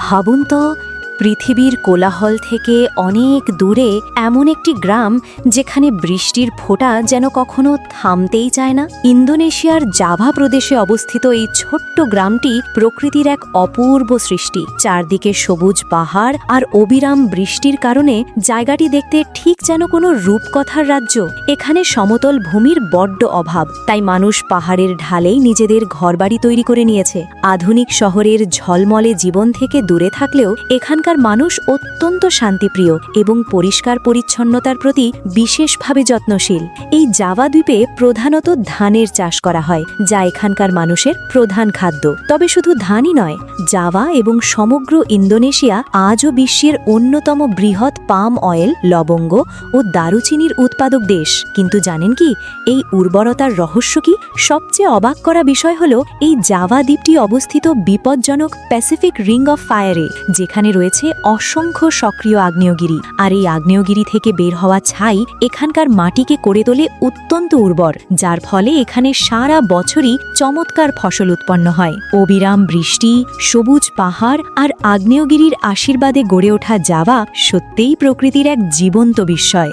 ভাবুন তো, পৃথিবীর কোলাহল থেকে অনেক দূরে এমন একটি গ্রাম যেখানে বৃষ্টির ফোঁটা যেন কখনো থামতেই চায় না। ইন্দোনেশিয়ার জাভা প্রদেশে অবস্থিত এই ছোট্ট গ্রামটি প্রকৃতির এক অপূর্ব সৃষ্টি। চারদিকে সবুজ পাহাড় আর অবিরাম বৃষ্টির কারণে জায়গাটি দেখতে ঠিক যেন কোনো রূপকথার রাজ্য। এখানে সমতল ভূমির বড্ড অভাব, তাই মানুষ পাহাড়ের ঢালেই নিজেদের ঘরবাড়ি তৈরি করে নিয়েছে। আধুনিক শহরের ঝলমলে জীবন থেকে দূরে থাকলেও এখানকার মানুষ অত্যন্ত শান্তিপ্রিয় এবং পরিষ্কার পরিচ্ছন্নতার প্রতি বিশেষভাবে যত্নশীল। এই জাভা দ্বীপে প্রধানত ধানের চাষ করা হয়, যা এখানকার মানুষের প্রধান খাদ্য। তবে শুধু ধানই নয়, জাভা এবং সমগ্র ইন্দোনেশিয়া আজও বিশ্বের অন্যতম বৃহৎ পাম অয়েল, লবঙ্গ ও দারুচিনির উৎপাদক দেশ। কিন্তু জানেন কি, এই উর্বরতার রহস্য কি? সবচেয়ে অবাক করা বিষয় হল এই জাভা দ্বীপটি অবস্থিত বিপজ্জনক প্যাসিফিক রিং অফ ফায়ারে, যেখানে রয়েছে অসংখ্য সক্রিয় আগ্নেয়গিরি। আর এই আগ্নেয়গিরি থেকে বের হওয়া ছাই এখানকার মাটিকে করে তোলে অত্যন্ত উর্বর, যার ফলে এখানে সারা বছরই চমৎকার ফসল উৎপন্ন হয়। অবিরাম বৃষ্টি, সবুজ পাহাড় আর আগ্নেয়গিরির আশীর্বাদে গড়ে ওঠা জাভা সত্যিই প্রকৃতির এক জীবন্ত বিস্ময়।